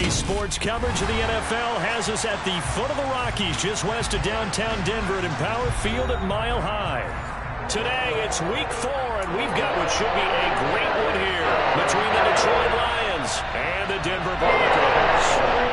NBC Sports coverage of the NFL has us at the foot of the Rockies, just west of downtown Denver at Empower Field at Mile High. Today, it's Week 4, and we've got what should be a great one here between the Detroit Lions and the Denver Broncos.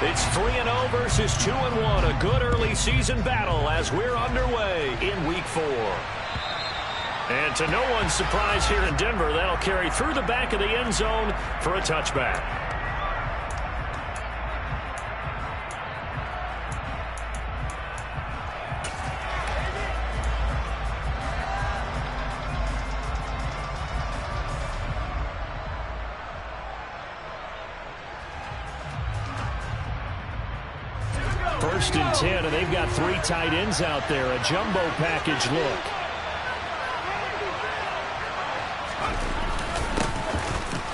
It's 3-0 versus 2-1. A good early season battle as we're underway in Week 4. And to no one's surprise here in Denver, that'll carry through the back of the end zone for a touchback. First and 10, and they've got 3 tight ends out there. A jumbo package look.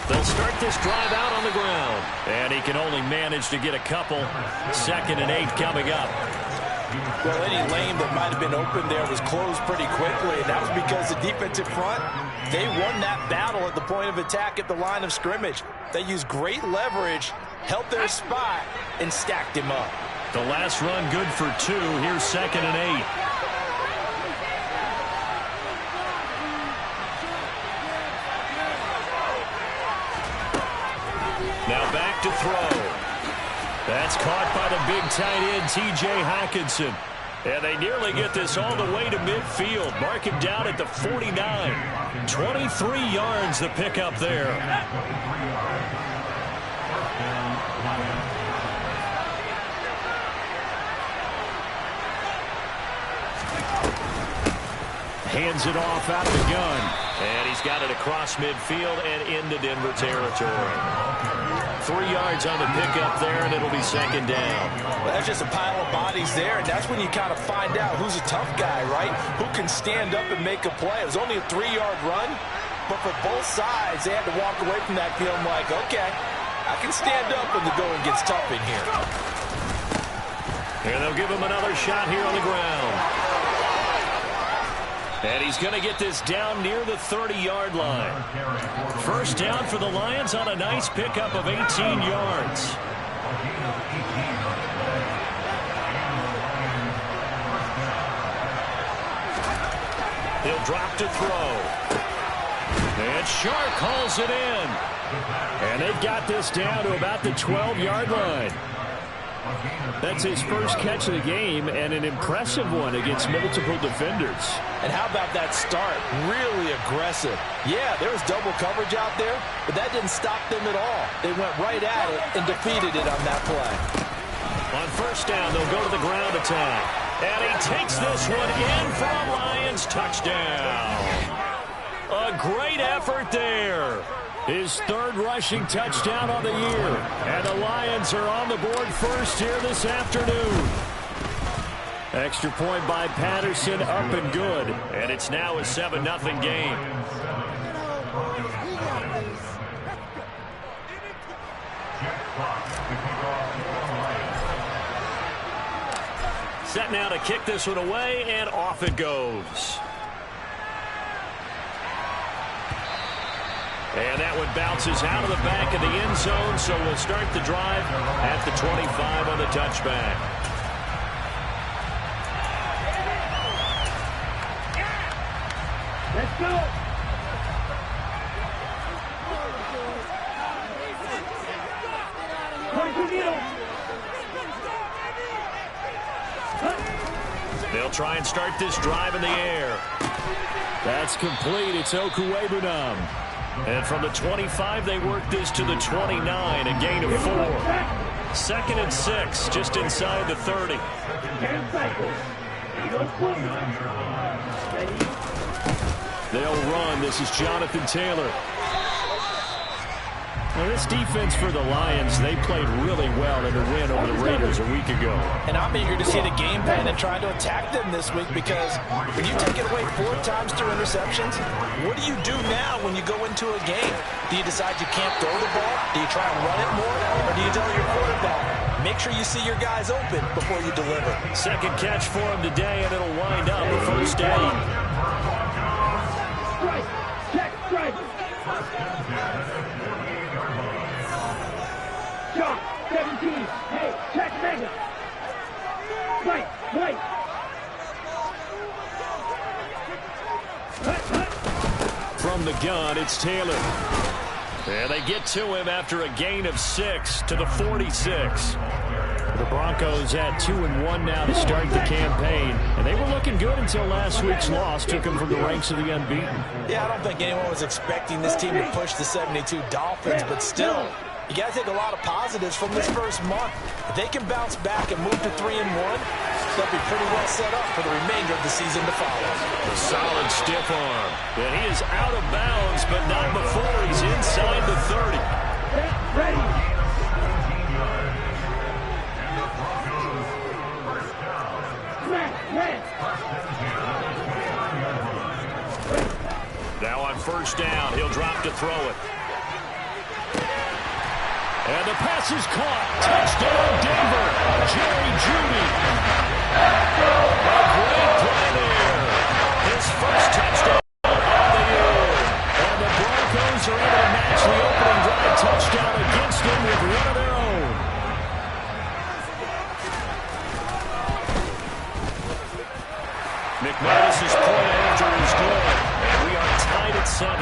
They'll start this drive out on the ground. And he can only manage to get a couple. 2nd and 8 coming up. Well, any lane that might have been open there was closed pretty quickly, and that was because the defensive front, they won that battle at the point of attack at the line of scrimmage. They used great leverage, held their spot, and stacked him up. The last run good for 2. Here's 2nd and 8. Now back to throw. That's caught by the big tight end, T.J. Hockenson. And they nearly get this all the way to midfield. Mark him down at the 49. 23 yards the pickup there. Hands it off out of the gun. And he's got it across midfield and into Denver territory. 3 yards on the pickup there, and it'll be 2nd down. Well, that's just a pile of bodies there, and that's when you kind of find out who's a tough guy, right? Who can stand up and make a play. It was only a 3-yard run, but for both sides, they had to walk away from that feeling like, okay, I can stand up when the going gets tough in here. And they'll give him another shot here on the ground. And he's going to get this down near the 30-yard line. First down for the Lions on a nice pickup of 18 yards. He'll drop to throw. And Shark hauls it in. And they've got this down to about the 12-yard line. That's his first catch of the game, and an impressive one against multiple defenders. And how about that start? Really aggressive. Yeah, there was double coverage out there, but that didn't stop them at all. They went right at it and defeated it on that play. On first down, they'll go to the ground attack. And he takes this one in for a Lions touchdown. A great effort there. His 3rd rushing touchdown on the year. And the Lions are on the board first here this afternoon. Extra point by Patterson, up and good. And it's now a 7-0 game. Set now to kick this one away, and off it goes. And that one bounces out of the back of the end zone, so we'll start the drive at the 25 on the touchback. Let's go. They'll try and start this drive in the air. That's complete. It's Okuwebunam. And from the 25, they work this to the 29, a gain of 4. 2nd and 6, just inside the 30. They'll run. This is Jonathan Taylor. Well, this defense for the Lions, they played really well in the win over the Raiders a week ago. And I'm eager to see the game plan and try to attack them this week, because when you take it away 4 times through interceptions, what do you do now when you go into a game? Do you decide you can't throw the ball? Do you try and run it more? Or do you tell your quarterback, make sure you see your guys open before you deliver? Second catch for him today, and it'll wind up a first down. Strike. Check. Strike. Shot. 17. Hey, check mega. Right. From the gun, it's Taylor. And they get to him after a gain of 6 to the 46. The Broncos at 2-1 now to start the campaign. And they were looking good until last week's loss took them from the ranks of the unbeaten. Yeah, I don't think anyone was expecting this team to push the 72 Dolphins, but still, you got to take a lot of positives from this first month. If they can bounce back and move to 3-1, they'll be pretty well set up for the remainder of the season to follow. A solid stiff arm. And he is out of bounds, but not before he's inside the 30. Ready. Now on first down, he'll drop to throw it. And the pass is caught. Touchdown, Denver. Jerry Jeudy. A great play there. His first touchdown of the year. And the Broncos are able to match the opening drive touchdown against them with one of their own. McManus's point after is good. And we are tied at 7.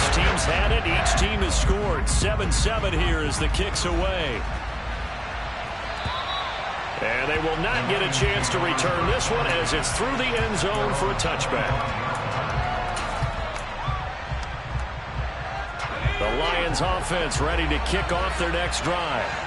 Team's had it. Each team has scored. 7-7 here as the kick's away. And they will not get a chance to return this one as it's through the end zone for a touchback. The Lions offense ready to kick off their next drive.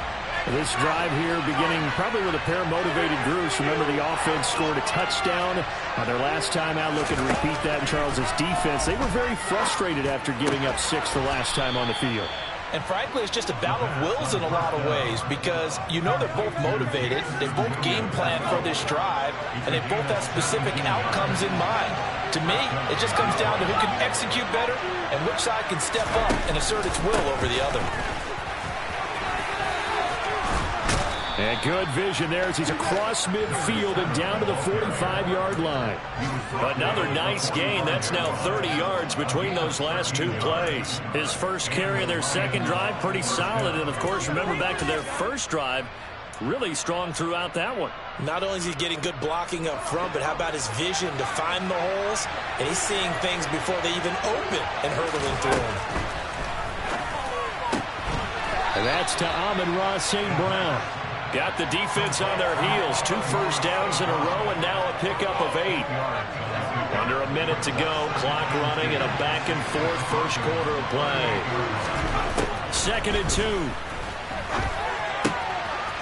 This drive here beginning probably with a pair of motivated groups. Remember, the offense scored a touchdown on their last time out. Looking to repeat that in Charles's defense. They were very frustrated after giving up 6 the last time on the field. And frankly, it's just a battle of wills in a lot of ways, because you know they're both motivated, they both game plan for this drive, and they both have specific outcomes in mind. To me, it just comes down to who can execute better and which side can step up and assert its will over the other. And good vision there as he's across midfield and down to the 45-yard line. Another nice gain. That's now 30 yards between those last 2 plays. His first carry of their second drive, pretty solid. And, of course, remember back to their first drive, really strong throughout that one. Not only is he getting good blocking up front, but how about his vision to find the holes? And he's seeing things before they even open and hurdling through them. And that's to Amon-Ra St. Brown. Got the defense on their heels. 2 first downs in a row, and now a pickup of 8. Under a minute to go. Clock running in a back-and-forth first quarter of play. 2nd and 2.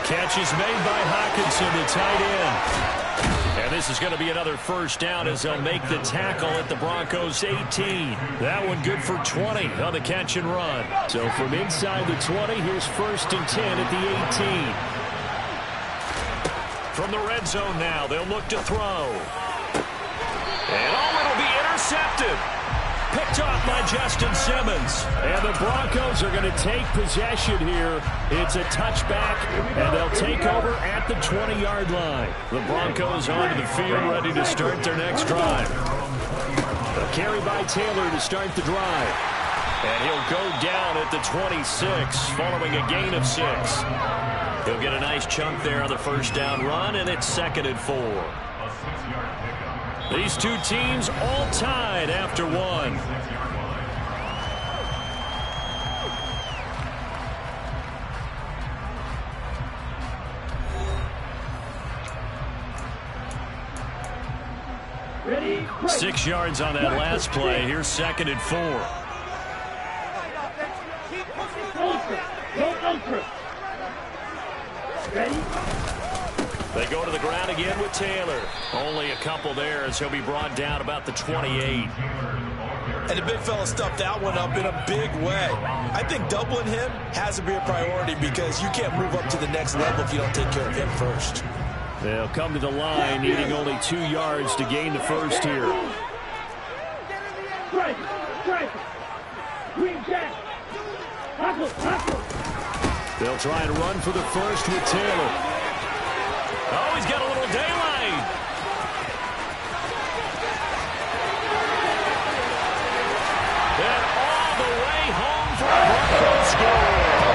Catch is made by Hockenson, the tight end. And this is going to be another first down as they'll make the tackle at the Broncos' 18. That one good for 20 on the catch and run. So from inside the 20, here's 1st and 10 at the 18. From the red zone now, they'll look to throw. And it'll be intercepted. Picked off by Justin Simmons. And the Broncos are going to take possession here. It's a touchback, and they'll take over at the 20-yard line. The Broncos onto the field, ready to start their next drive. A carry by Taylor to start the drive. And he'll go down at the 26, following a gain of 6. He'll get a nice chunk there on the first down run, and it's 2nd and 4. These two teams all tied after 1. Ready. 6 yards on that last play. Here's 2nd and 4. Ultra. Ready. They go to the ground again with Taylor. Only a couple there as he'll be brought down about the 28. And the big fella stuffed that one up in a big way. I think doubling him has to be a priority because you can't move up to the next level if you don't take care of him first. They'll come to the line, needing only 2 yards to gain the first here. Strike, strike. Green jack. Hustle, hustle. They'll try and run for the first with Taylor. Oh, he's got a little daylight. And all the way home for a Broncos score.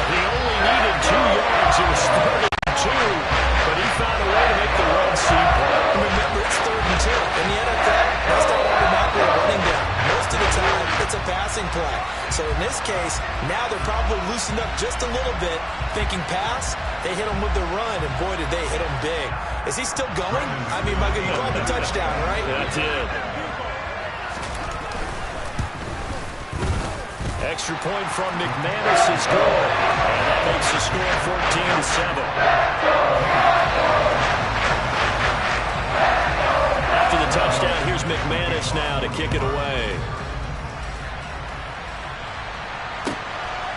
He only needed 2 yards. It was 32, but he found a way to make the Red Sea play. Remember, it's 3rd and 2. In the NFL, that's not automatically a running down. Most of the time, it's a passing play. So in this case, now they're probably loosened up just a little bit, thinking pass. They hit him with the run, and boy, did they hit him big. Is he still going? I mean, Michael, you called the touchdown, right? That's it. Extra point from McManus is good. And that makes the score 14-7. After the touchdown, here's McManus now to kick it away.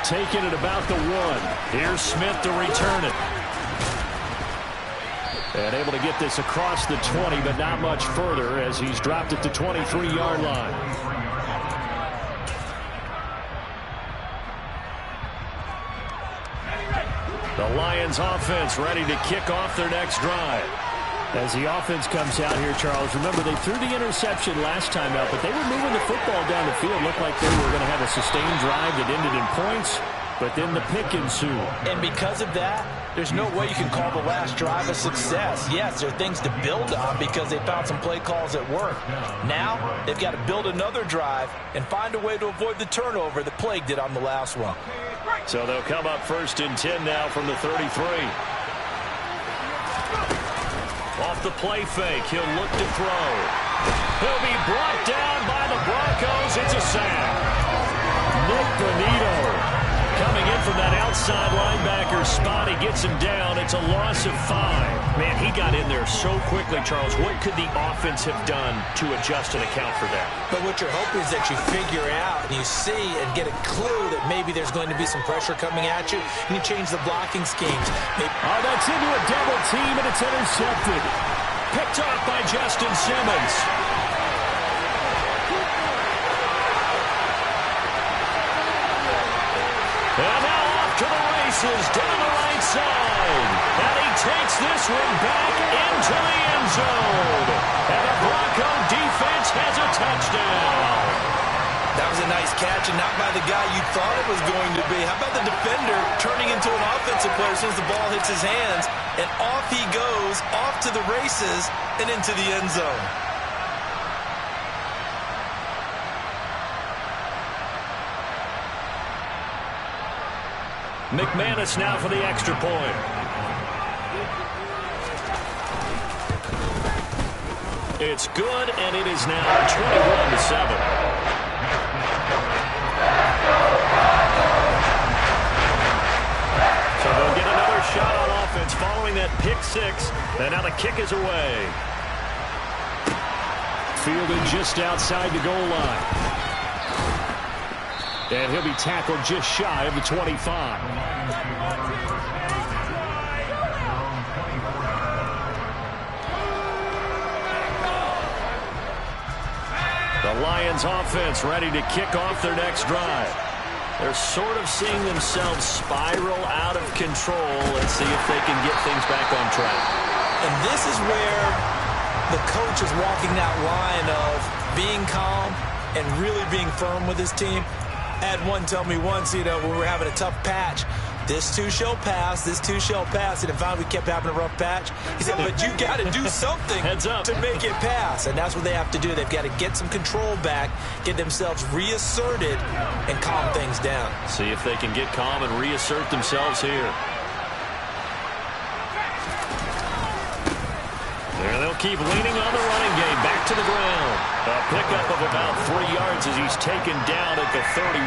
Taking it about the 1. Here's Smith to return it. And able to get this across the 20, but not much further as he's dropped at the 23-yard line. The Lions offense ready to kick off their next drive. As the offense comes out here, Charles, remember they threw the interception last time out, but they were moving the football down the field. Looked like they were going to have a sustained drive that ended in points, but then the pick ensued. And because of that, there's no way you can call the last drive a success. Yes, there are things to build on because they found some play calls that work. Now, they've got to build another drive and find a way to avoid the turnover that plagued it on the last one. So they'll come up 1st and 10 now from the 33. Off the play fake, he'll look to throw. He'll be brought down by the Broncos. It's a sack. Nick Bonito coming in from that outside linebacker spot. He gets him down. It's a loss of 5. Man, he got in there so quickly, Charles. What could the offense have done to adjust and account for that? But what you're hoping is that you figure out and you see and get a clue that maybe there's going to be some pressure coming at you, and you change the blocking schemes. Oh, that's into a double team, and it's intercepted. Picked off by Justin Simmons. And now off to the races down the right side. And he takes this one back into the end zone. And the Bronco defense has a touchdown. That was a nice catch, and not by the guy you thought it was going to be. How about the defender turning into an offensive player as soon as the ball hits his hands, and off he goes, off to the races, and into the end zone. McManus now for the extra point. It's good, and it is now 21-7. So they'll get another shot on offense following that pick 6. And now the kick is away. Fielded just outside the goal line. And he'll be tackled just shy of the 25. The Lions offense ready to kick off their next drive. They're sort of seeing themselves spiral out of control. Let's see if they can get things back on track. And this is where the coach is walking that line of being calm and really being firm with his team. I had one tell me once, when we were having a tough patch, this too shall pass, this too shall pass. And if we kept having a rough patch, he said, but you got to do something Heads up. to make it pass. And that's what they have to do. They've got to get some control back, get themselves reasserted, and calm things down. See if they can get calm and reassert themselves here. There they'll keep leaning on the running game. Back to to the ground. A pickup of about 3 yards as he's taken down at the 31.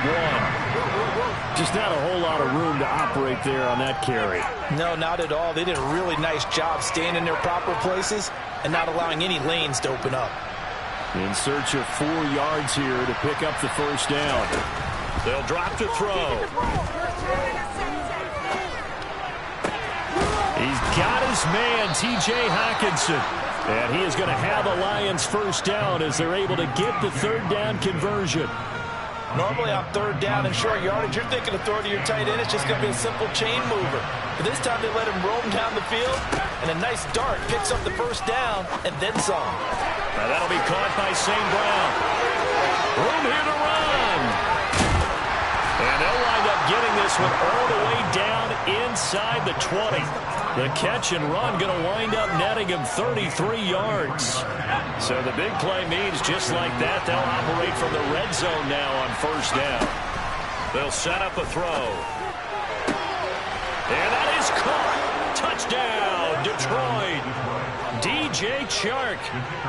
Just not a whole lot of room to operate there on that carry. No, not at all. They did a really nice job staying in their proper places and not allowing any lanes to open up. In search of 4 yards here to pick up the first down. They'll drop to throw. He's got his man, T.J. Hockenson. And he is going to have a Lions first down as they're able to get the third down conversion. Normally on third down and short yardage, you're thinking of throw to your tight end. It's just going to be a simple chain mover. But this time they let him roam down the field, and a nice dart picks up the first down and then some. Now that'll be caught by St. Brown. Room here to run. And they'll wind up getting this one all the way down inside the 20. The catch and run going to wind up netting him 33 yards. So the big play means just like that, they'll operate from the red zone now on first down. They'll set up a throw. And that is caught. Touchdown, Detroit. DJ Chark,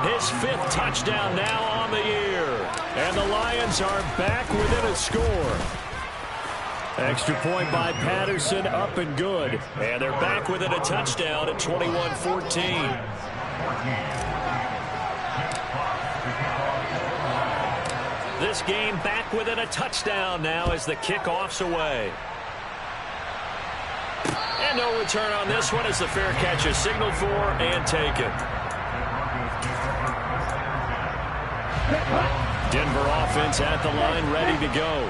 his 5th touchdown now on the year. And the Lions are back within a score. Extra point by Patterson, up and good. And they're back within a touchdown at 21-14. This game back within a touchdown now as the kickoff's away. And no return on this one as the fair catch is signaled for and taken. Denver offense at the line, ready to go.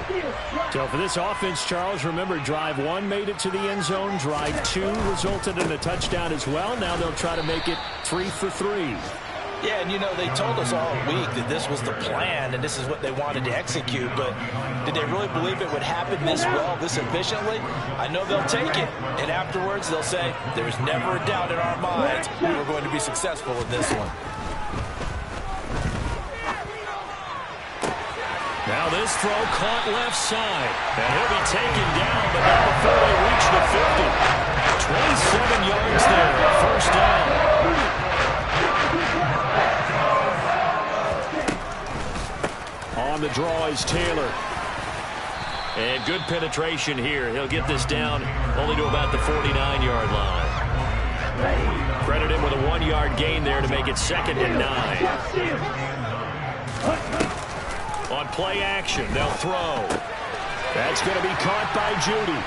So for this offense, Charles, remember, drive 1 made it to the end zone. Drive 2 resulted in a touchdown as well. Now they'll try to make it 3 for 3. Yeah, and you know, they told us all week that this was the plan and this is what they wanted to execute, but did they really believe it would happen this well, this efficiently? I know they'll take it, and afterwards they'll say, there's never a doubt in our minds we were going to be successful with this one. Now this throw caught left side, and he'll be taken down, but not before they reach the 50. 27 yards there, first down. On the draw is Taylor. And good penetration here. He'll get this down only to about the 49-yard line. Credit him with a 1-yard gain there to make it 2nd and 9. On play action, they'll throw. That's going to be caught by Judy.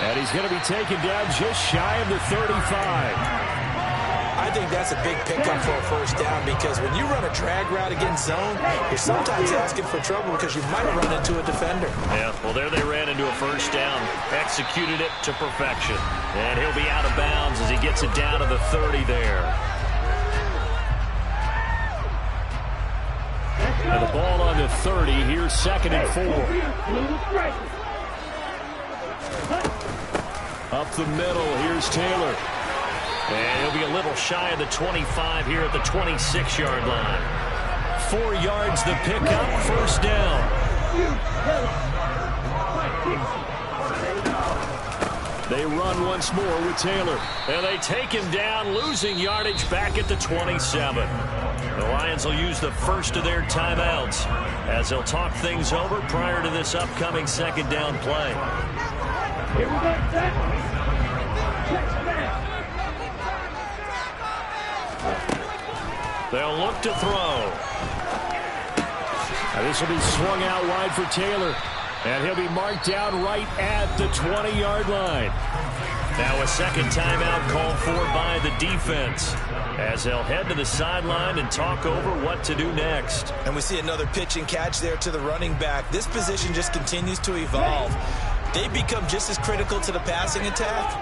And he's going to be taken down just shy of the 35. I think that's a big pickup for a first down because when you run a drag route against zone, you're sometimes asking for trouble because you might run into a defender. Yeah, well, there they ran into a first down. Executed it to perfection. And he'll be out of bounds as he gets it down to the 30 there. Now the ball on the 30. Here's 2nd and 4. Up the middle. Here's Taylor. And he'll be a little shy of the 25 here at the 26-yard line. 4 yards the pickup, first down. They run once more with Taylor. And they take him down, losing yardage back at the 27. The Lions will use the first of their timeouts as they'll talk things over prior to this upcoming 2nd down play. Here we go, set. They'll look to throw. Now this will be swung out wide for Taylor. And he'll be marked down right at the 20-yard line. Now a 2nd timeout called for by the defense as they'll head to the sideline and talk over what to do next. And we see another pitch and catch there to the running back. This position just continues to evolve. They become just as critical to the passing attack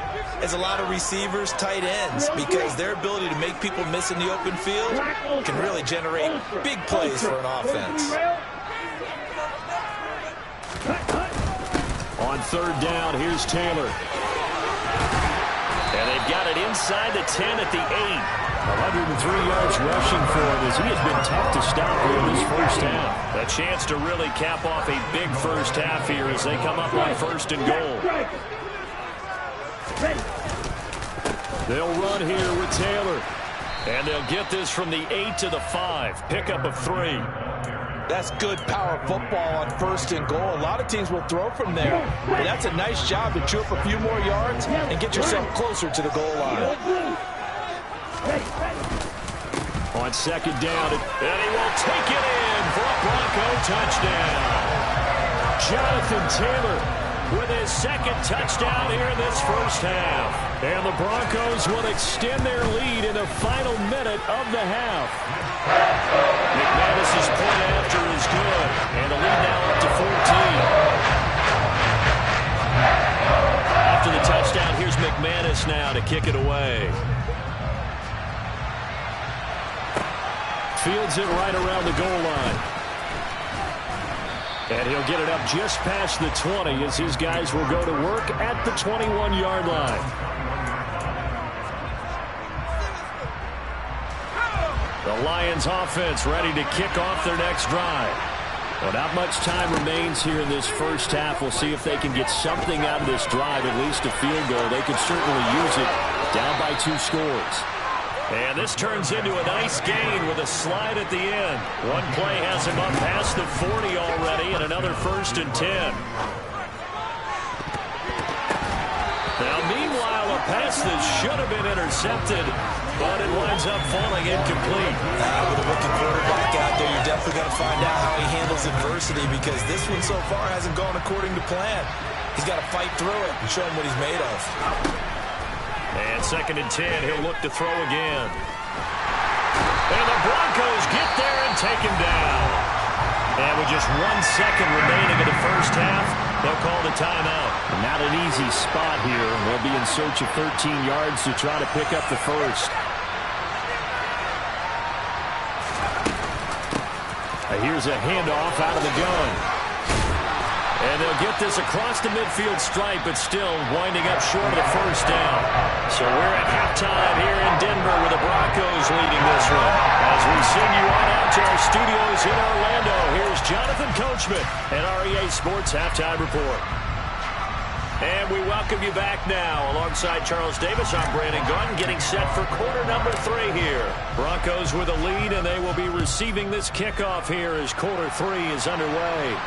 as a lot of receivers, tight ends, because their ability to make people miss in the open field can really generate big plays for an offense. On 3rd down, here's Taylor. And they've got it inside the 10 at the 8. 103 yards rushing for him as he has been tough to stop here in this first half. A chance to really cap off a big first half here as they come up on 1st and goal. They'll run here with Taylor. And they'll get this from the 8 to the 5. Pickup of 3. That's good power football on 1st and goal. A lot of teams will throw from there, but that's a nice job to chew up a few more yards and get yourself closer to the goal line. On 2nd down, and he will take it in for a Bronco touchdown. Jonathan Taylor with his 2nd touchdown here in this first half. And the Broncos will extend their lead in the final minute of the half. McManus's point after is good, and the lead now up to 14. After the touchdown, here's McManus now to kick it away. Fields it right around the goal line. And he'll get it up just past the 20 as his guys will go to work at the 21-yard line. The Lions offense ready to kick off their next drive. Well, not much time remains here in this first half. We'll see if they can get something out of this drive, at least a field goal. They could certainly use it, down by 2 scores. And this turns into a nice gain with a slide at the end. One play has him up past the 40 already, and another 1st and 10. Now, meanwhile, a pass that should have been intercepted, but it winds up falling incomplete. With a rookie quarterback out there, you're definitely going to find out how he handles adversity, because this one so far hasn't gone according to plan. He's got to fight through it and show him what he's made of. And 2nd and 10, he'll look to throw again. And the Broncos get there and take him down. And with just 1 second remaining in the first half, they'll call the timeout. Not an easy spot here. They'll be in search of 13 yards to try to pick up the first. Here's a handoff out of the gun. And they'll get this across the midfield stripe, but still winding up short of the first down. So we're at halftime here in Denver with the Broncos leading this one. As we send you on out to our studios in Orlando, here's Jonathan Coachman and REA Sports Halftime Report. And we welcome you back now. Alongside Charles Davis, I'm Brandon Gaudin, getting set for quarter number 3 here. Broncos with a lead, and they will be receiving this kickoff here as quarter 3 is underway.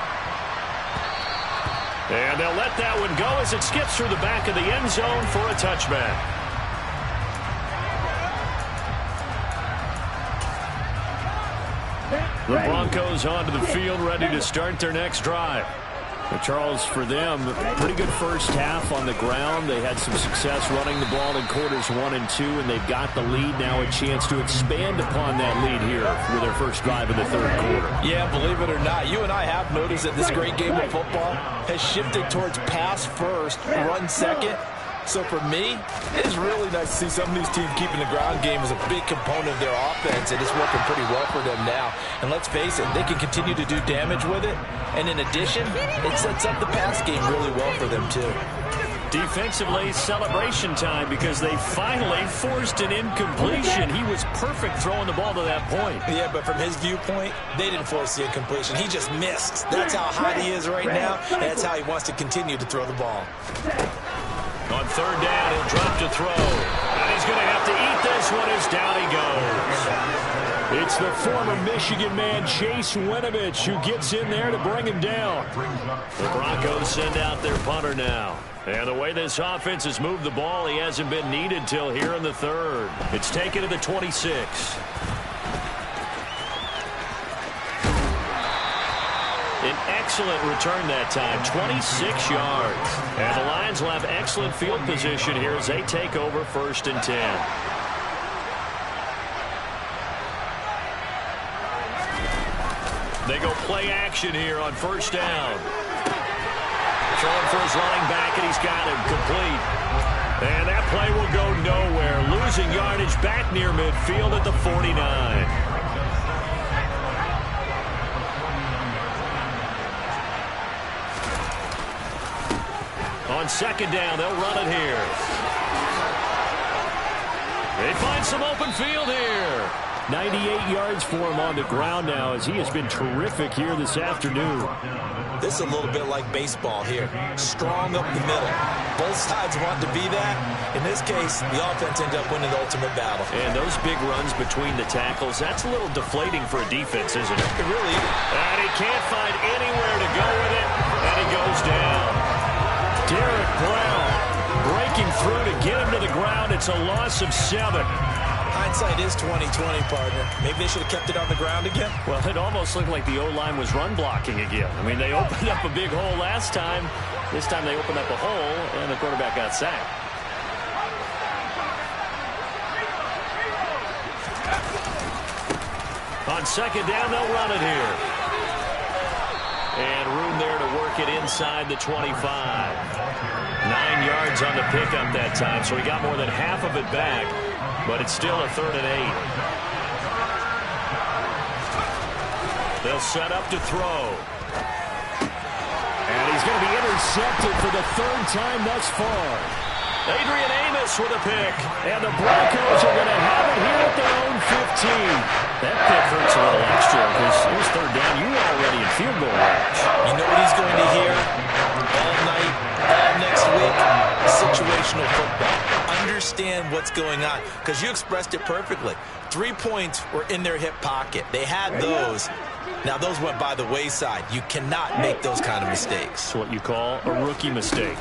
And they'll let that one go as it skips through the back of the end zone for a touchback. The Broncos onto the field, ready to start their next drive. Well, Charles, for them, pretty good first half on the ground. They had some success running the ball in quarters 1 and 2, and they've got the lead now, a chance to expand upon that lead here with their first drive in the 3rd quarter. Yeah, believe it or not, you and I have noticed that this great game of football has shifted towards pass first, run second. So for me, it is really nice to see some of these teams keeping the ground game as a big component of their offense, and it's working pretty well for them now. And let's face it, they can continue to do damage with it. And in addition, it sets up the pass game really well for them too. Defensively, celebration time because they finally forced an incompletion. He was perfect throwing the ball to that point. Yeah, but from his viewpoint, they didn't force the incompletion. He just missed. That's how hot he is right now, and that's how he wants to continue to throw the ball. On 3rd down, he'll drop to throw. And he's going to have to eat this one as down he goes. It's the former Michigan man, Chase Winovich, who gets in there to bring him down. The Broncos send out their punter now. And the way this offense has moved the ball, he hasn't been needed till here in the 3rd. It's taken to the 26. An excellent return that time, 26 yards. And the Lions will have excellent field position here as they take over 1st and 10. They go play action here on 1st down. Throwing for his running back, and he's got him complete. And that play will go nowhere. Losing yardage back near midfield at the 49. On 2nd down, they'll run it here. They find some open field here. 98 yards for him on the ground now, as he has been terrific here this afternoon. This is a little bit like baseball here. Strong up the middle. Both sides want to be that. In this case, the offense ended up winning the ultimate battle. And those big runs between the tackles, that's a little deflating for a defense, isn't it? It really is. And he can't find anywhere to go with it, and he goes down. Derek Brown breaking through to get him to the ground. It's a loss of 7. Hindsight is 20/20, partner. Maybe they should have kept it on the ground again. Well, it almost looked like the O-line was run blocking again. I mean, they opened up a big hole last time. This time they opened up a hole, and the quarterback got sacked. On second down, they'll run it here. And room there to work it inside the 25. 9 yards on the pickup that time, so he got more than half of it back. But it's still a 3rd and 8. They'll set up to throw. And he's going to be intercepted for the 3rd time thus far. Adrian Amos with a pick. And the Broncos are going to have it here at their own 15. That pick hurts a little extra because here's 3rd down. You're already in field goal range. You know what he's going to hear all night, all next week? Situational football. Understand what's going on, because you expressed it perfectly. 3 points were in their hip pocket. They had those. Now, those went by the wayside. You cannot make those kind of mistakes. It's what you call a rookie mistake.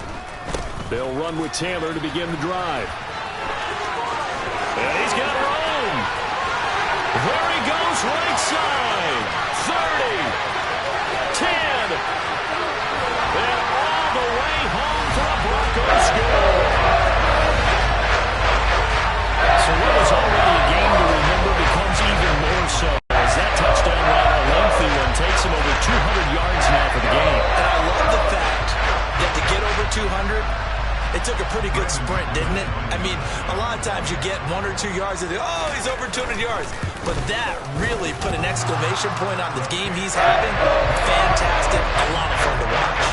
They'll run with Taylor to begin the drive. And he's got room. There he goes, right side. 30. 10. And all the way home for a Broncos score. So what was already a game to remember becomes even more so as that touchdown run, a lengthy one, takes him over 200 yards now for the game. And I love the fact that to get over 200, it took a pretty good sprint, didn't it? I mean, a lot of times you get 1 or 2 yards and oh, he's over 200 yards. But that really put an exclamation point on the game he's having. Fantastic. A lot of fun to watch.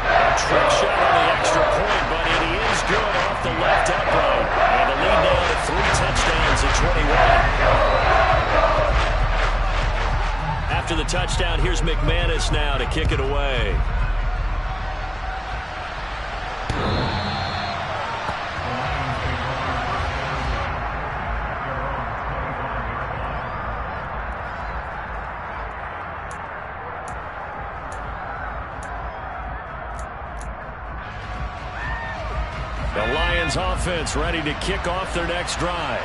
A trick shot on the extra point, but it is good off the left upright. And the lead now to 3 touchdowns at 21. After the touchdown, here's McManus now to kick it away. The Lions offense ready to kick off their next drive.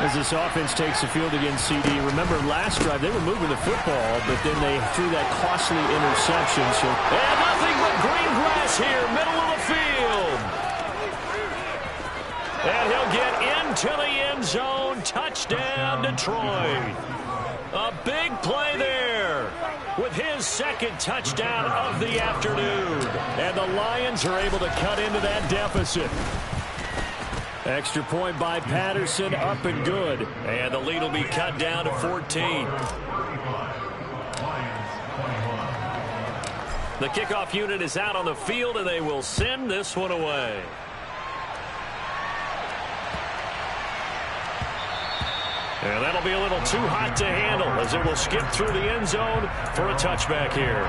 As this offense takes the field against CD, remember last drive they were moving the football, but then they threw that costly interception. So and nothing but green grass here, middle of the field. And he'll get into the end zone. Touchdown, Detroit. A big play there with his 2nd touchdown of the afternoon. And the Lions are able to cut into that deficit. Extra point by Patterson, up and good. And the lead will be cut down to 14. The kickoff unit is out on the field, and they will send this one away. And that'll be a little too hot to handle as it will skip through the end zone for a touchback here.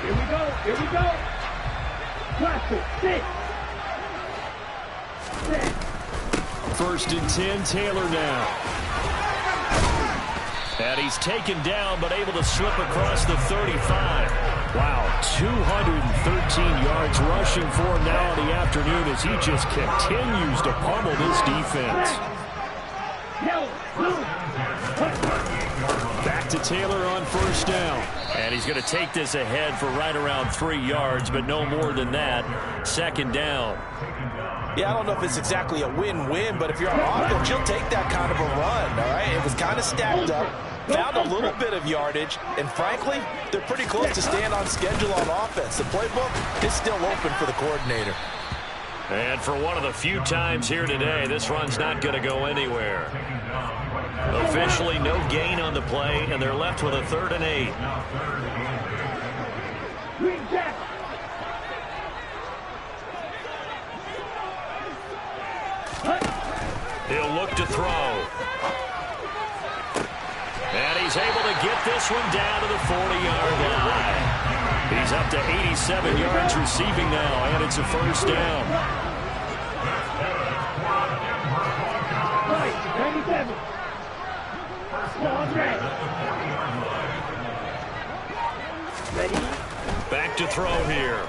Here we go. Here we go. Sit. 1st and 10, Taylor now. And he's taken down, but able to slip across the 35. Wow, 213 yards rushing for him now in the afternoon as he just continues to pummel this defense. Back to Taylor on 1st down. And he's going to take this ahead for right around 3 yards, but no more than that. 2nd down. Yeah, I don't know if it's exactly a win-win, but if you're on offense, you'll take that kind of a run, all right? It was kind of stacked up, found a little bit of yardage, and frankly, they're pretty close to staying on schedule on offense. The playbook is still open for the coordinator. And for one of the few times here today, this run's not going to go anywhere. Officially no gain on the play, and they're left with a 3rd and 8. He'll He'll look to throw. And he's able to get this one down to the 40-yard line. He's up to 87 yards receiving now, and it's a first down. 97. Ready? Back to throw here.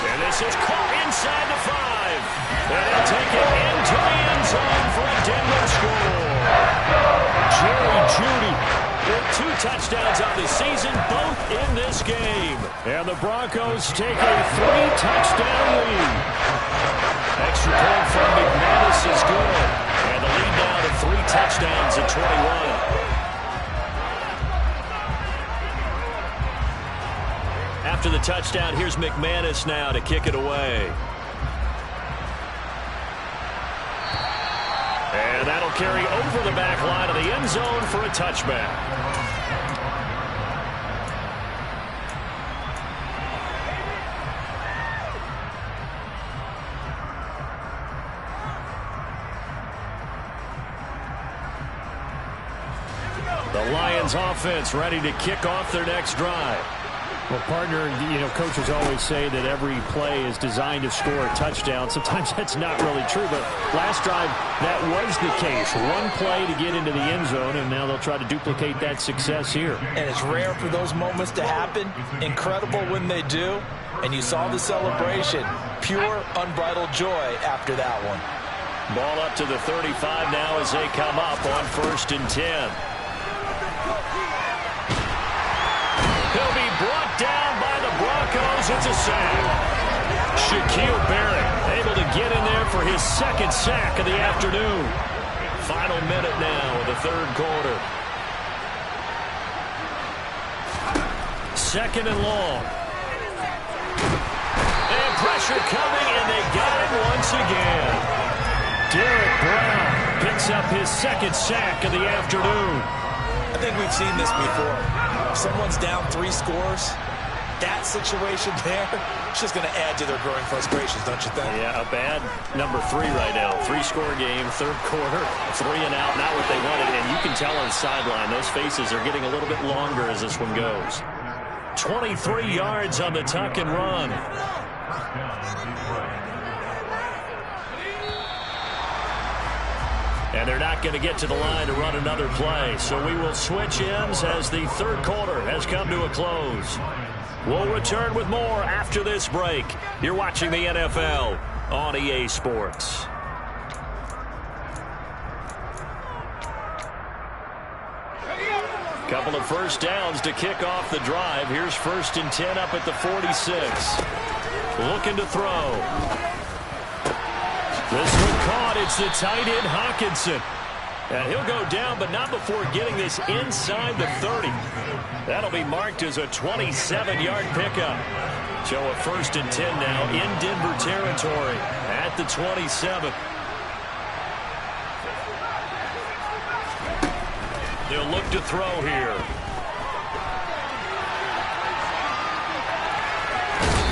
And this is caught inside the 5. And he'll take it into the end zone for a Denver score. Jerry Jeudy with 2 touchdowns on the season, both in this game. And the Broncos take a 3-touchdown lead. Extra point from McManus is good. And the lead now to 3 touchdowns at 21. After the touchdown, here's McManus now to kick it away. And that'll carry over the back line of the end zone for a touchback. The Lions offense ready to kick off their next drive. Well, partner, coaches always say that every play is designed to score a touchdown. Sometimes that's not really true, but last drive, that was the case. One play to get into the end zone, and now they'll try to duplicate that success here. And it's rare for those moments to happen. Incredible when they do. And you saw the celebration. Pure, unbridled joy after that one. Ball up to the 35 now as they come up on 1st and 10. He'll be brought down by the Broncos. It's a sack. Shaquille Barrett able to get in there for his 2nd sack of the afternoon. Final minute now of the 3rd quarter. 2nd and long. And pressure coming, and they got it once again. Derek Brown picks up his 2nd sack of the afternoon. I think we've seen this before. If someone's down 3 scores, that situation there, it's just going to add to their growing frustrations, don't you think? Yeah, a bad number 3 right now. 3-score game, 3rd quarter, 3 and out, not what they wanted. And you can tell on the sideline, those faces are getting a little bit longer as this one goes. 23 yards on the tuck and run. And they're not going to get to the line to run another play. So we will switch ends as the 3rd quarter has come to a close. We'll return with more after this break. You're watching the NFL on EA Sports. Couple of first downs to kick off the drive. Here's 1st and 10 up at the 46. Looking to throw. This one caught. It's the tight end, Hawkinson. And he'll go down, but not before getting this inside the 30. That'll be marked as a 27-yard pickup. So a 1st and 10 now in Denver territory at the 27. They'll look to throw here.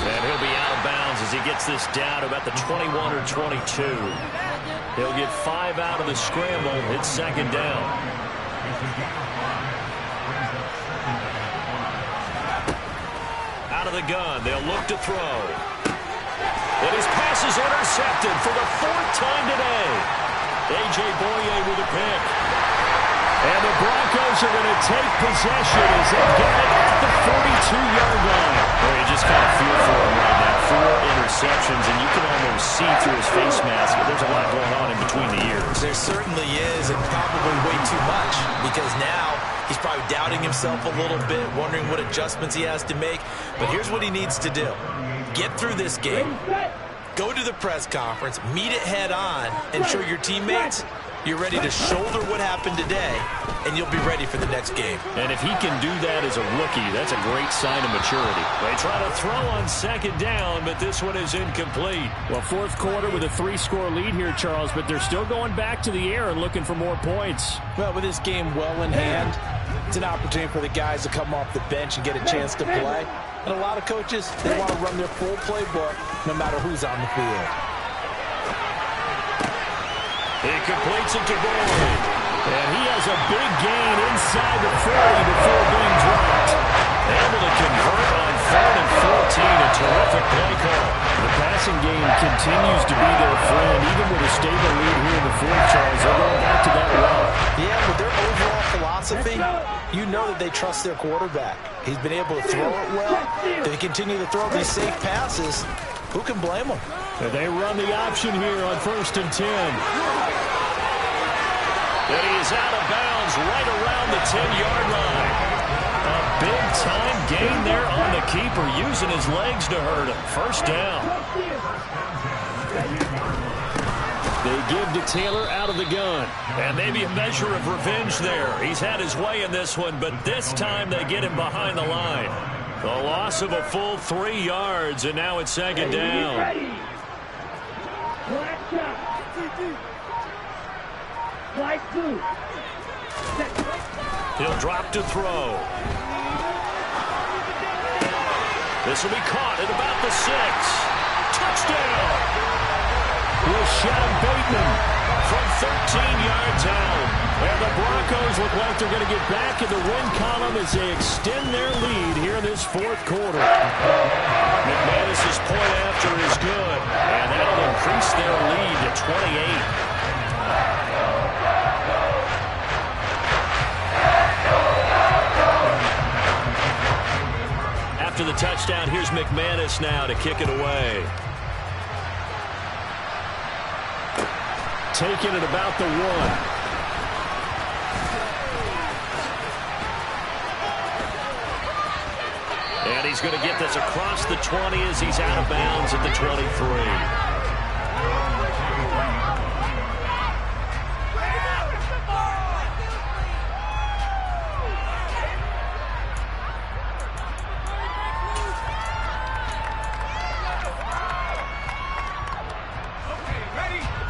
And he'll be out of bounds as he gets this down to about the 21 or 22. He'll get 5 out of the scramble. It's 2nd down. Out of the gun. They'll look to throw. And his pass is intercepted for the 4th time today. A.J. Boye with a pick. And the Broncos are going to take possession as they get it at the 42-yard line. Well, you just kind of feel for him right now. 4 interceptions, and you can almost see through his face mask. There's a lot going on in between the ears. There certainly is, and probably way too much, because now he's probably doubting himself a little bit, wondering what adjustments he has to make. But here's what he needs to do. Get through this game. Go to the press conference, meet it head on, and show your teammates you're ready to shoulder what happened today, and you'll be ready for the next game. And if he can do that as a rookie, that's a great sign of maturity. They try to throw on 2nd down, but this one is incomplete. Well, 4th quarter with a 3-score lead here, Charles, but they're still going back to the air and looking for more points. Well, with this game well in hand, it's an opportunity for the guys to come off the bench and get a chance to play. And a lot of coaches, they want to run their full playbook no matter who's on the field. He completes it to Boyd. And he has a big gain inside the 40 before being dropped. Able to convert on 3rd and 14. A terrific play call. The passing game continues to be their friend, even with a stable lead here in the fourth, Charles. They're going back to that well. Yeah, with their overall philosophy, you know that they trust their quarterback. He's been able to throw it well. They continue to throw these safe passes. Who can blame them? And they run the option here on 1st and 10. And he is out of bounds right around the 10-yard line. A big-time gain there on the keeper, using his legs to hurt him. 1st down. They give to Taylor out of the gun. And maybe a measure of revenge there. He's had his way in this one, but this time they get him behind the line. A loss of a full 3 yards, and now it's 2nd down. He'll drop to throw. This will be caught at about the 6. Touchdown! Rashad Bateman from 13 yards out. And the Broncos look like they're going to get back in the win column as they extend their lead here in this 4th quarter. McManus's point after is good, and that'll increase their lead to 28. After the touchdown, here's McManus now to kick it away. Taking it about the 1. And he's going to get this across the 20 as he's out of bounds at the 23.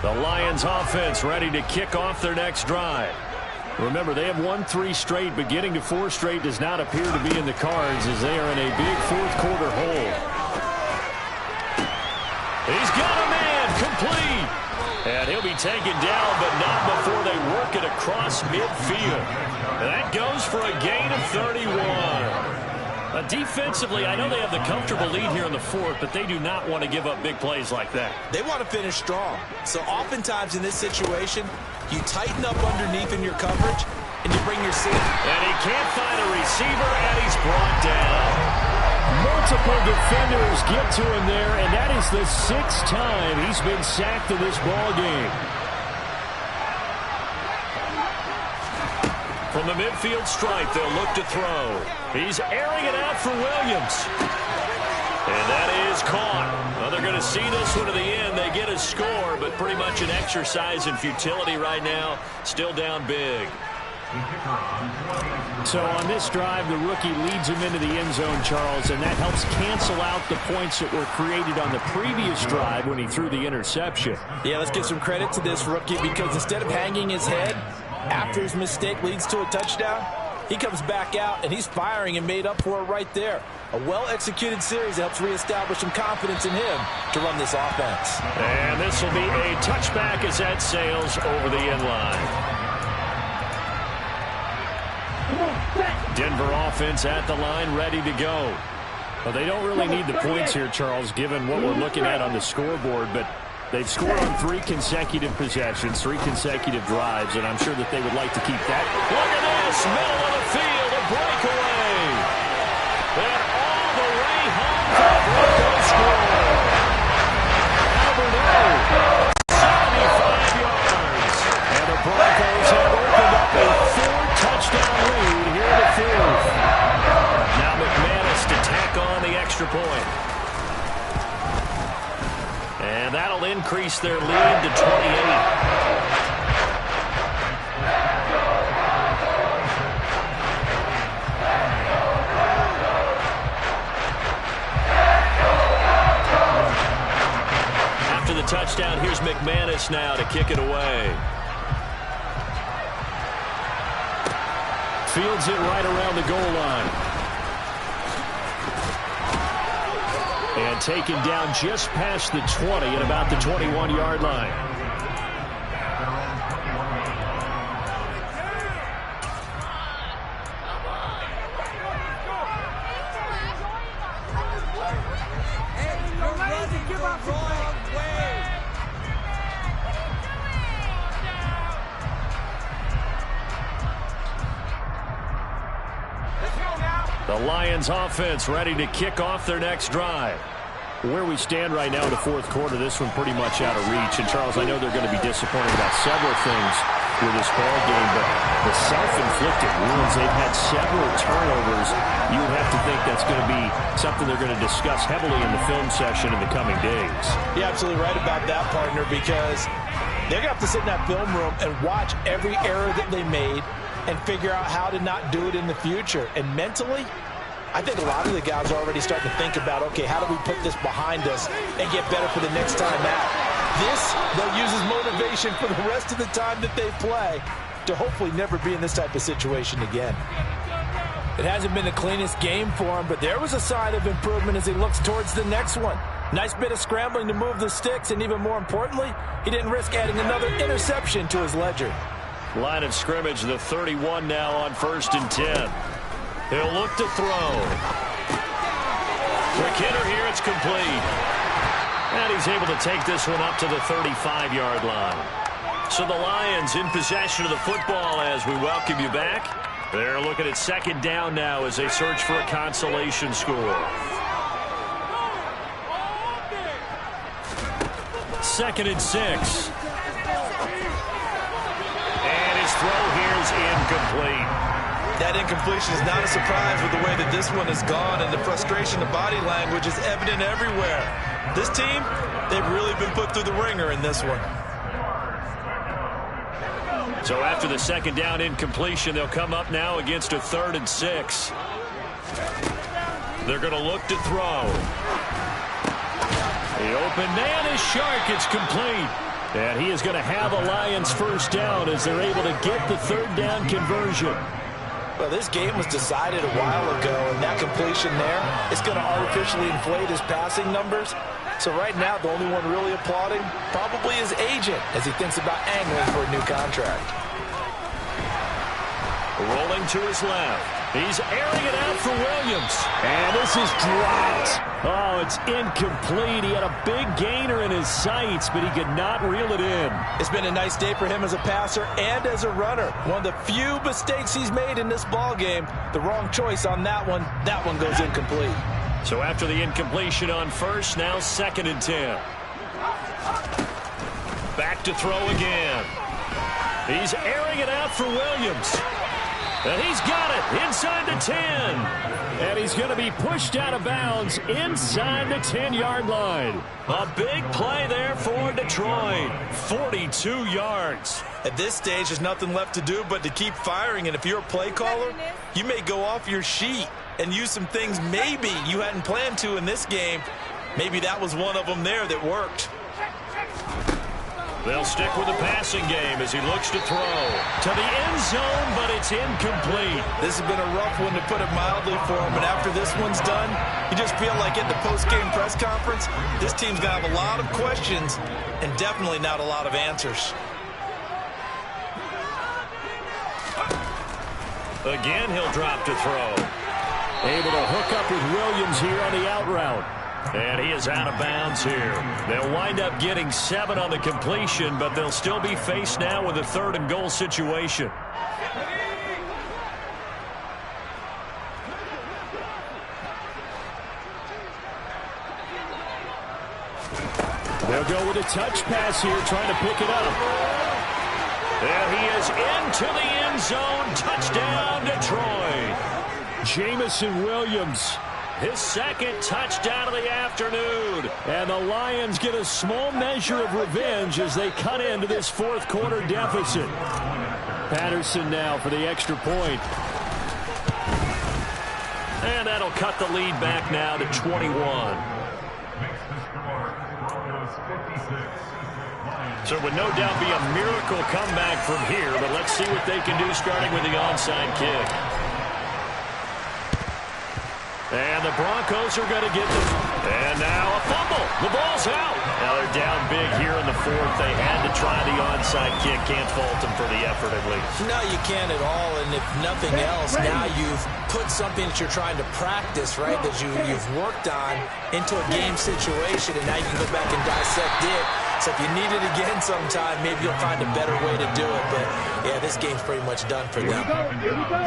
The Lions offense ready to kick off their next drive. Remember, they have won 3 straight, but getting to 4 straight does not appear to be in the cards as they are in a big 4th quarter hole. He's got a man complete. And he'll be taken down, but not before they work it across midfield. And that goes for a gain of 31. Defensively, I know they have the comfortable lead here in the 4th, but they do not want to give up big plays like that. They want to finish strong. So oftentimes in this situation, you tighten up underneath in your coverage, and you bring your safety. And he can't find a receiver, and he's brought down. Multiple defenders get to him there, and that is the 6th time he's been sacked in this ball game. From the midfield stripe, they'll look to throw. He's airing it out for Williams. And that is caught. Well, they're going to see this one to the end. They get a score, but pretty much an exercise in futility right now. Still down big. So on this drive, the rookie leads him into the end zone, Charles, and that helps cancel out the points that were created on the previous drive when he threw the interception. Yeah, let's give some credit to this rookie because instead of hanging his head after his mistake leads to a touchdown, he comes back out and he's firing and made up for it right there. A well-executed series helps reestablish some confidence in him to run this offense. And this will be a touchback as that sails over the end line. Denver offense at the line, ready to go. Well, they don't really need the points here, Charles, given what we're looking at on the scoreboard, but they've scored on 3 consecutive possessions, 3 consecutive drives, and I'm sure that they would like to keep that. Look at this, middle of the field, a breakaway. And all the way home for the Broncos score. Albert 75 yards. And the Broncos have opened up a 4-touchdown lead here in the 4th. Now McManus to tack on the extra point. And that'll increase their lead to 28. After the touchdown, here's McManus now to kick it away. Fields it right around the goal line. And taken down just past the 20 at about the 21-yard line. The Lions offense ready to kick off their next drive. Where we stand right now in the fourth quarter, this one pretty much out of reach. And, Charles, I know they're going to be disappointed about several things with this ball game, but the self-inflicted wounds, they've had several turnovers. You would have to think that's going to be something they're going to discuss heavily in the film session in the coming days. You're absolutely right about that, partner, because they're going to have to sit in that film room and watch every error that they made and figure out how to not do it in the future. And mentally, I think a lot of the guys are already starting to think about, okay, how do we put this behind us and get better for the next time out? This, they'll use as motivation for the rest of the time that they play to hopefully never be in this type of situation again. It hasn't been the cleanest game for him, but there was a sign of improvement as he looks towards the next one. Nice bit of scrambling to move the sticks, and even more importantly, he didn't risk adding another interception to his ledger. Line of scrimmage, the 31 now on 1st and 10. He'll look to throw. Quick hitter here, it's complete. And he's able to take this one up to the 35-yard line. So the Lions in possession of the football as we welcome you back. They're looking at second down now as they search for a consolation score. 2nd and 6. And his throw here is incomplete. That incompletion is not a surprise with the way that this one has gone, and the frustration, the body language is evident everywhere. This team, they've really been put through the ringer in this one. So after the second down incompletion, they'll come up now against a 3rd and 6. They're going to look to throw. The open man is Shark. It's complete. And he is going to have a Lions first down as they're able to get the 3rd down conversion. Well, this game was decided a while ago, and that completion there is going to artificially inflate his passing numbers. So right now, the only one really applauding probably his agent as he thinks about angling for a new contract. Rolling to his left. He's airing it out for Williams. And this is dropped. Oh, it's incomplete. He had a big gainer in his sights, but he could not reel it in. It's been a nice day for him as a passer and as a runner. One of the few mistakes he's made in this ball game. The wrong choice on that one. That one goes incomplete. So after the incompletion on first, now 2nd and 10. Back to throw again. He's airing it out for Williams. And he's got it inside the 10. And he's going to be pushed out of bounds inside the 10-yard line. A big play there for Detroit. 42 yards. At this stage, there's nothing left to do but to keep firing. And if you're a play caller, you may go off your sheet and use some things maybe you hadn't planned to in this game. Maybe that was one of them there that worked. They'll stick with the passing game as he looks to throw to the end zone, but it's incomplete. This has been a rough one, to put it mildly, for him. But after this one's done, you just feel like at the post-game press conference, this team's going to have a lot of questions and definitely not a lot of answers. Again, he'll drop to throw. Able to hook up with Williams here on the out route. And he is out of bounds here. They'll wind up getting 7 on the completion, but they'll still be faced now with a 3rd and goal situation. They'll go with a touch pass here, trying to pick it up. And he is into the end zone. Touchdown, Detroit. Jamison Williams. His 2nd touchdown of the afternoon. And the Lions get a small measure of revenge as they cut into this 4th quarter deficit. Patterson now for the extra point. And that'll cut the lead back now to 21. So it would no doubt be a miracle comeback from here, but let's see what they can do starting with the onside kick. And the Broncos are going to get them. And now a fumble. The ball's out. Now they're down big here in the 4th. They had to try the onside kick. Can't fault them for the effort at least. No, you can't at all. And if nothing else, now you've put something that you're trying to practice, right, that you've worked on into a game situation. And now you can go back and dissect it So if you need it again sometime, maybe you'll find a better way to do it. But, yeah, this game's pretty much done for them.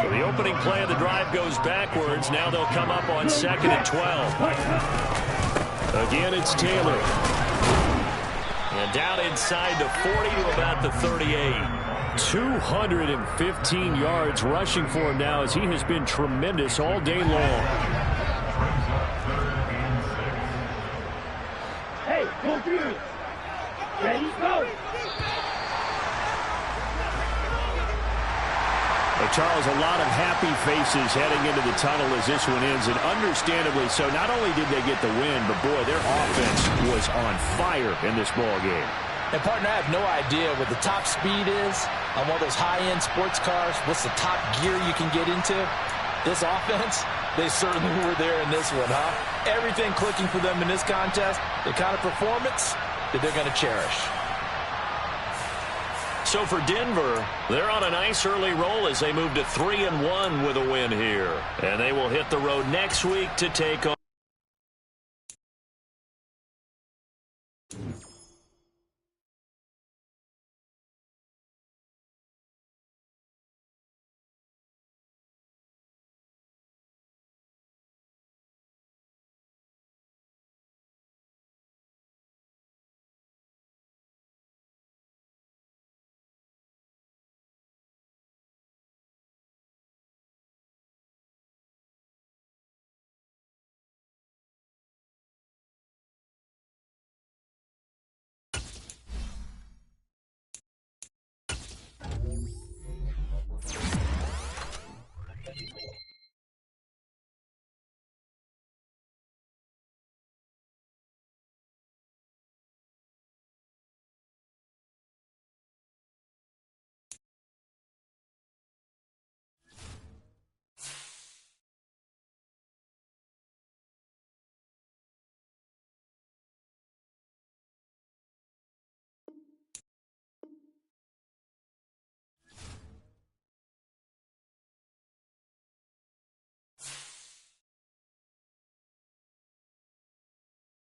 So the opening play of the drive goes backwards. Now they'll come up on 2nd and 12. Again, it's Taylor. And down inside the 40 to about the 38. 215 yards rushing for him now as he has been tremendous all day long. Hey, go for you. Ready, go. Charles, a lot of happy faces heading into the tunnel as this one ends, and understandably so. Not only did they get the win, but, boy, their offense was on fire in this ball game. And, partner, I have no idea what the top speed is on one of those high-end sports cars. What's the top gear you can get into? This offense, they certainly were there in this one, huh? Everything clicking for them in this contest, the kind of performance that they're going to cherish. So for Denver, they're on a nice early roll as they move to 3-1 with a win here. And they will hit the road next week to take on